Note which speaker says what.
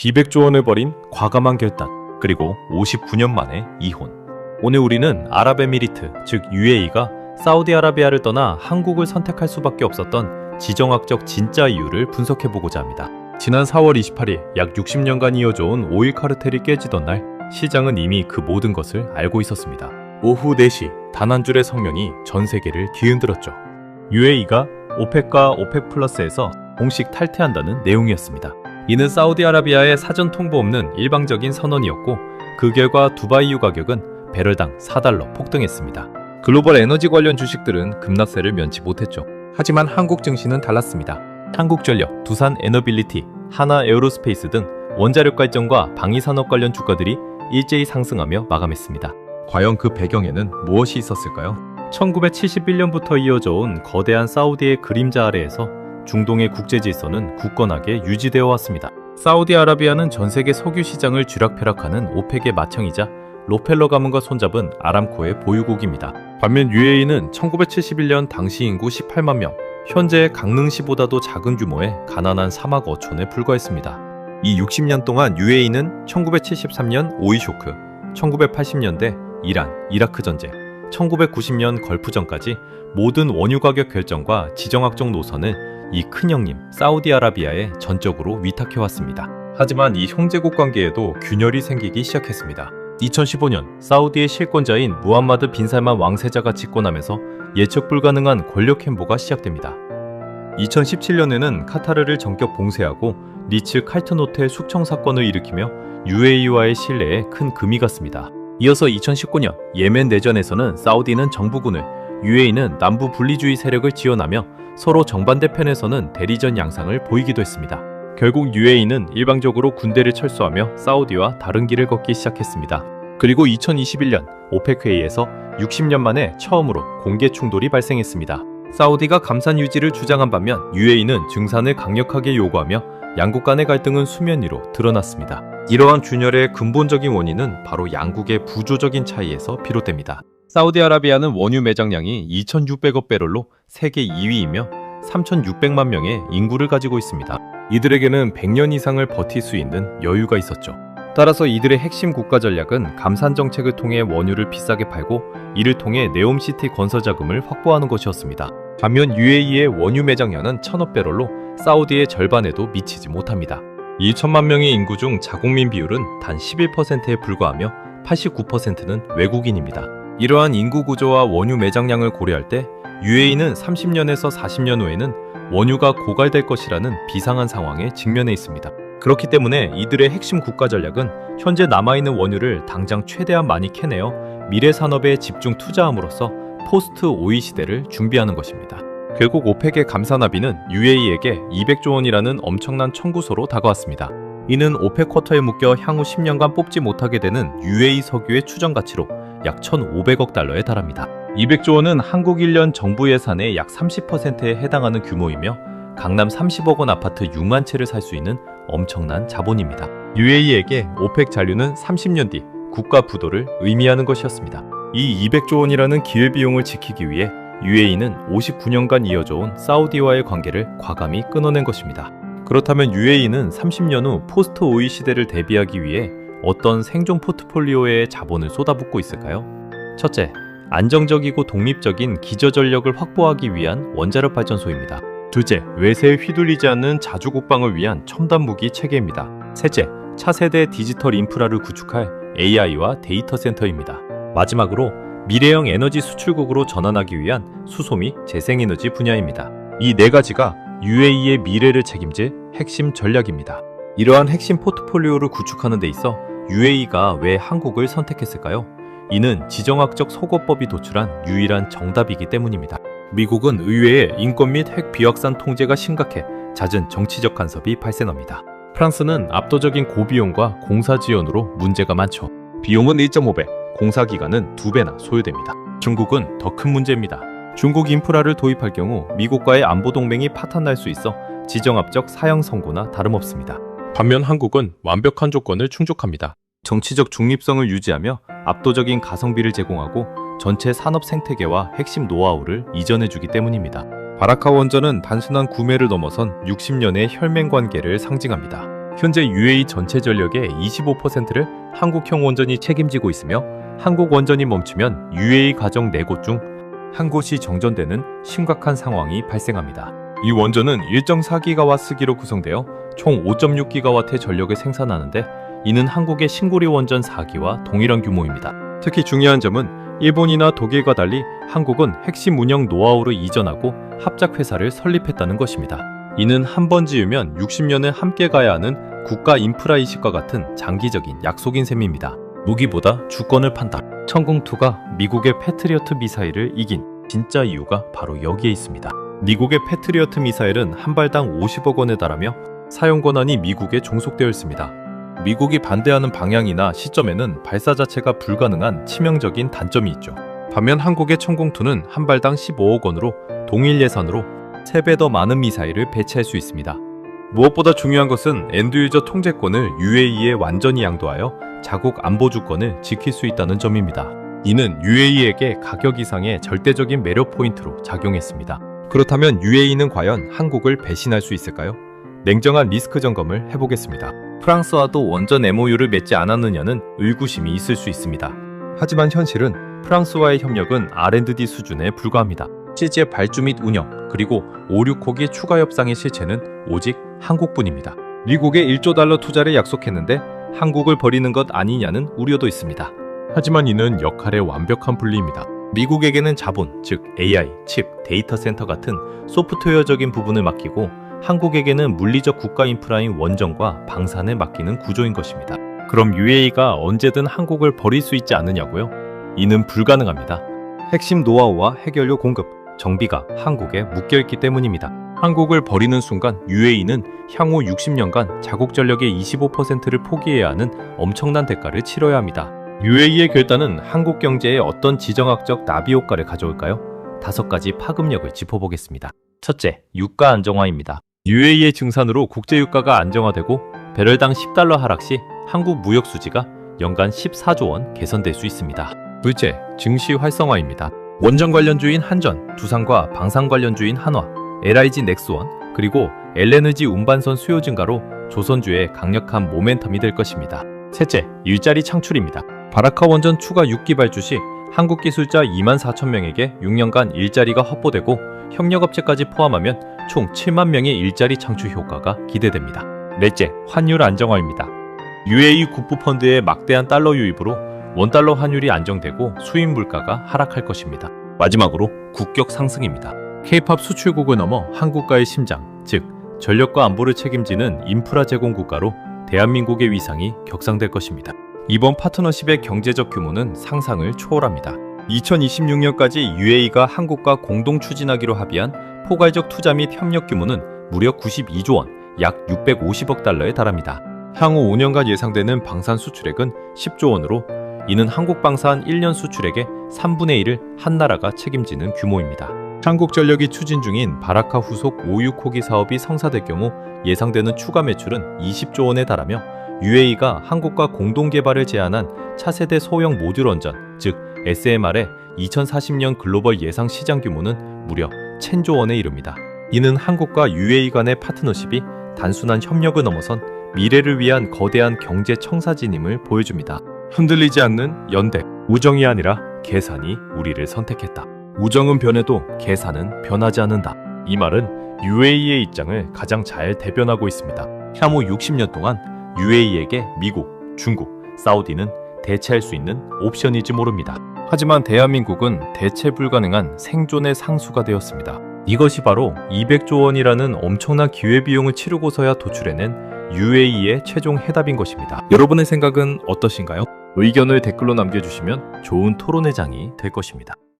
Speaker 1: 200조 원을 벌인 과감한 결단, 그리고 59년 만에 이혼. 오늘 우리는 아랍에미리트, 즉 UAE가 사우디아라비아를 떠나 한국을 선택할 수밖에 없었던 지정학적 진짜 이유를 분석해보고자 합니다. 지난 4월 28일 약 60년간 이어져온 오일 카르텔이 깨지던 날, 시장은 이미 그 모든 것을 알고 있었습니다. 오후 4시 단 한 줄의 성명이 전 세계를 뒤흔들었죠. UAE가 오펙과 오펙 플러스에서 공식 탈퇴한다는 내용이었습니다. 이는 사우디아라비아의 사전 통보 없는 일방적인 선언이었고, 그 결과 두바이유 가격은 배럴당 4달러 폭등했습니다. 글로벌 에너지 관련 주식들은 급락세를 면치 못했죠. 하지만 한국 증시는 달랐습니다. 한국전력, 두산에너빌리티, 하나에어로스페이스 등 원자력 발전과 방위산업 관련 주가들이 일제히 상승하며 마감했습니다. 과연 그 배경에는 무엇이 있었을까요? 1971년부터 이어져온 거대한 사우디의 그림자 아래에서 중동의 국제 질서는 굳건하게 유지되어 왔습니다. 사우디아라비아는 전 세계 석유 시장을 쥐락펴락하는 오펙의 맏형이자 로펠러 가문과 손잡은 아람코의 보유국입니다. 반면 UAE는 1971년 당시 인구 18만 명, 현재의 강릉시보다도 작은 규모의 가난한 사막 어촌에 불과했습니다. 이 60년 동안 UAE는 1973년 오일 쇼크, 1980년대 이란, 이라크 전쟁, 1990년 걸프전까지 모든 원유 가격 결정과 지정학적 노선을 이 큰형님 사우디아라비아에 전적으로 위탁해왔습니다. 하지만 이 형제국 관계에도 균열이 생기기 시작했습니다. 2015년 사우디의 실권자인 무함마드 빈 살만 왕세자가 집권하면서 예측 불가능한 권력 행보가 시작됩니다. 2017년에는 카타르를 전격 봉쇄하고 리츠 칼튼 호텔 숙청 사건을 일으키며 UAE와의 신뢰에 큰 금이 갔습니다. 이어서 2019년 예멘 내전에서는 사우디는 정부군을, UAE는 남부 분리주의 세력을 지원하며 서로 정반대 편에서는 대리전 양상을 보이기도 했습니다. 결국 UAE는 일방적으로 군대를 철수하며 사우디와 다른 길을 걷기 시작했습니다. 그리고 2021년 오펙 회의에서 60년 만에 처음으로 공개 충돌이 발생했습니다. 사우디가 감산 유지를 주장한 반면 UAE는 증산을 강력하게 요구하며 양국 간의 갈등은 수면 위로 드러났습니다. 이러한 균열의 근본적인 원인은 바로 양국의 부조적인 차이에서 비롯됩니다. 사우디아라비아는 원유 매장량이 2,600억 배럴로 세계 2위이며 3,600만 명의 인구를 가지고 있습니다. 이들에게는 100년 이상을 버틸 수 있는 여유가 있었죠. 따라서 이들의 핵심 국가 전략은 감산 정책을 통해 원유를 비싸게 팔고 이를 통해 네옴시티 건설 자금을 확보하는 것이었습니다. 반면 UAE의 원유 매장량은 1,000억 배럴로 사우디의 절반에도 미치지 못합니다. 2천만 명의 인구 중 자국민 비율은 단 11%에 불과하며 89%는 외국인입니다. 이러한 인구 구조와 원유 매장량을 고려할 때 UAE는 30년에서 40년 후에는 원유가 고갈될 것이라는 비상한 상황에 직면해 있습니다. 그렇기 때문에 이들의 핵심 국가 전략은 현재 남아있는 원유를 당장 최대한 많이 캐내어 미래 산업에 집중 투자함으로써 포스트 오일 시대를 준비하는 것입니다. 결국 오펙의 감산 합의는 UAE에게 200조 원이라는 엄청난 청구서로 다가왔습니다. 이는 오펙 쿼터에 묶여 향후 10년간 뽑지 못하게 되는 UAE 석유의 추정 가치로 약 1,500억 달러에 달합니다. 200조 원은 한국 1년 정부 예산의 약 30%에 해당하는 규모이며 강남 30억 원 아파트 6만 채를 살 수 있는 엄청난 자본입니다. UAE에게 오펙 잔류는 30년 뒤 국가 부도를 의미하는 것이었습니다. 이 200조 원이라는 기회비용을 지키기 위해 UAE는 59년간 이어져온 사우디와의 관계를 과감히 끊어낸 것입니다. 그렇다면 UAE는 30년 후 포스트 오일 시대를 대비하기 위해 어떤 생존 포트폴리오에 자본을 쏟아붓고 있을까요? 첫째, 안정적이고 독립적인 기저전력을 확보하기 위한 원자력 발전소입니다. 둘째, 외세에 휘둘리지 않는 자주 국방을 위한 첨단 무기 체계입니다. 셋째, 차세대 디지털 인프라를 구축할 AI와 데이터 센터입니다. 마지막으로 미래형 에너지 수출국으로 전환하기 위한 수소 및 재생에너지 분야입니다. 이 네 가지가 UAE의 미래를 책임질 핵심 전략입니다. 이러한 핵심 포트폴리오를 구축하는 데 있어 UAE가 왜 한국을 선택했을까요? 이는 지정학적 속어법이 도출한 유일한 정답이기 때문입니다. 미국은 의회의 인권 및 핵 비확산 통제가 심각해 잦은 정치적 간섭이 발생합니다. 프랑스는 압도적인 고비용과 공사 지연으로 문제가 많죠. 비용은 1.5배, 공사 기간은 2배나 소요됩니다. 중국은 더 큰 문제입니다. 중국 인프라를 도입할 경우 미국과의 안보 동맹이 파탄날 수 있어 지정학적 사형 선고나 다름없습니다. 반면 한국은 완벽한 조건을 충족합니다. 정치적 중립성을 유지하며 압도적인 가성비를 제공하고 전체 산업 생태계와 핵심 노하우를 이전해주기 때문입니다. 바라카 원전은 단순한 구매를 넘어선 60년의 혈맹 관계를 상징합니다. 현재 UAE 전체 전력의 25%를 한국형 원전이 책임지고 있으며 한국 원전이 멈추면 UAE 가정 4곳 중 한 곳이 정전되는 심각한 상황이 발생합니다. 이 원전은 1.4기가와트기로 구성되어 총 5.6기가와트의 전력을 생산하는데 이는 한국의 신고리 원전 4기와 동일한 규모입니다. 특히 중요한 점은 일본이나 독일과 달리 한국은 핵심 운영 노하우를 이전하고 합작회사를 설립했다는 것입니다. 이는 한 번 지으면 60년을 함께 가야 하는 국가 인프라 이식과 같은 장기적인 약속인 셈입니다. 무기보다 주권을 판다. 천궁2가 미국의 패트리어트 미사일을 이긴 진짜 이유가 바로 여기에 있습니다. 미국의 패트리어트 미사일은 한 발당 50억 원에 달하며 사용 권한이 미국에 종속되어 있습니다. 미국이 반대하는 방향이나 시점에는 발사 자체가 불가능한 치명적인 단점이 있죠. 반면 한국의 천궁2는 한 발당 15억 원으로 동일 예산으로 3배 더 많은 미사일을 배치할 수 있습니다. 무엇보다 중요한 것은 엔드유저 통제권을 UAE에 완전히 양도하여 자국 안보 주권을 지킬 수 있다는 점입니다. 이는 UAE에게 가격 이상의 절대적인 매력 포인트로 작용했습니다. 그렇다면 UAE는 과연 한국을 배신할 수 있을까요? 냉정한 리스크 점검을 해보겠습니다. 프랑스와도 원전 MOU를 맺지 않았느냐는 의구심이 있을 수 있습니다. 하지만 현실은 프랑스와의 협력은 R&D 수준에 불과합니다. 실제 발주 및 운영, 그리고 5, 6호기 추가 협상의 실체는 오직 한국뿐입니다. 미국에 1조 달러 투자를 약속했는데 한국을 버리는 것 아니냐는 우려도 있습니다. 하지만 이는 역할의 완벽한 분리입니다. 미국에게는 자본, 즉 AI, 칩, 데이터 센터 같은 소프트웨어적인 부분을 맡기고 한국에게는 물리적 국가 인프라인 원전과 방산을 맡기는 구조인 것입니다. 그럼 UAE가 언제든 한국을 버릴 수 있지 않느냐고요? 이는 불가능합니다. 핵심 노하우와 해결료 공급, 정비가 한국에 묶여있기 때문입니다. 한국을 버리는 순간 UAE는 향후 60년간 자국 전력의 25%를 포기해야 하는 엄청난 대가를 치러야 합니다. UAE의 결단은 한국 경제에 어떤 지정학적 나비 효과를 가져올까요? 5가지 파급력을 짚어보겠습니다. 첫째, 유가 안정화입니다. UAE의 증산으로 국제유가가 안정화되고 배럴당 10달러 하락 시 한국 무역 수지가 연간 14조 원 개선될 수 있습니다. 둘째, 증시 활성화입니다. 원전 관련주인 한전, 두산과 방산 관련주인 한화, LIG 넥스원, 그리고 LNG 운반선 수요 증가로 조선주의 강력한 모멘텀이 될 것입니다. 셋째, 일자리 창출입니다. 바라카 원전 추가 6기 발주 시 한국 기술자 24,000명에게 6년간 일자리가 확보되고 협력업체까지 포함하면 총 7만 명의 일자리 창출 효과가 기대됩니다. 넷째, 환율 안정화입니다. UAE 국부펀드의 막대한 달러 유입으로 원달러 환율이 안정되고 수입 물가가 하락할 것입니다. 마지막으로 국격 상승입니다. K-팝 수출국을 넘어 한국가의 심장, 즉 전력과 안보를 책임지는 인프라 제공 국가로 대한민국의 위상이 격상될 것입니다. 이번 파트너십의 경제적 규모는 상상을 초월합니다. 2026년까지 UAE가 한국과 공동 추진하기로 합의한 포괄적 투자 및 협력 규모는 무려 92조 원, 약 650억 달러에 달합니다. 향후 5년간 예상되는 방산 수출액은 10조 원으로 이는 한국 방산 1년 수출액의 3분의 1을 한 나라가 책임지는 규모입니다. 한국전력이 추진 중인 바라카 후속 5, 6호기 사업이 성사될 경우 예상되는 추가 매출은 20조 원에 달하며 UAE가 한국과 공동 개발을 제안한 차세대 소형 모듈 원전, 즉 SMR의 2040년 글로벌 예상 시장 규모는 무려 1000조 원에 이릅니다. 이는 한국과 UAE 간의 파트너십이 단순한 협력을 넘어선 미래를 위한 거대한 경제 청사진임을 보여줍니다. 흔들리지 않는 연대, 우정이 아니라 계산이 우리를 선택했다. 우정은 변해도 계산은 변하지 않는다. 이 말은 UAE의 입장을 가장 잘 대변하고 있습니다. 향후 60년 동안 UAE에게 미국, 중국, 사우디는 대체할 수 있는 옵션일지 모릅니다. 하지만 대한민국은 대체 불가능한 생존의 상수가 되었습니다. 이것이 바로 200조 원이라는 엄청난 기회비용을 치르고서야 도출해낸 UAE의 최종 해답인 것입니다. 여러분의 생각은 어떠신가요? 의견을 댓글로 남겨주시면 좋은 토론의 장이 될 것입니다.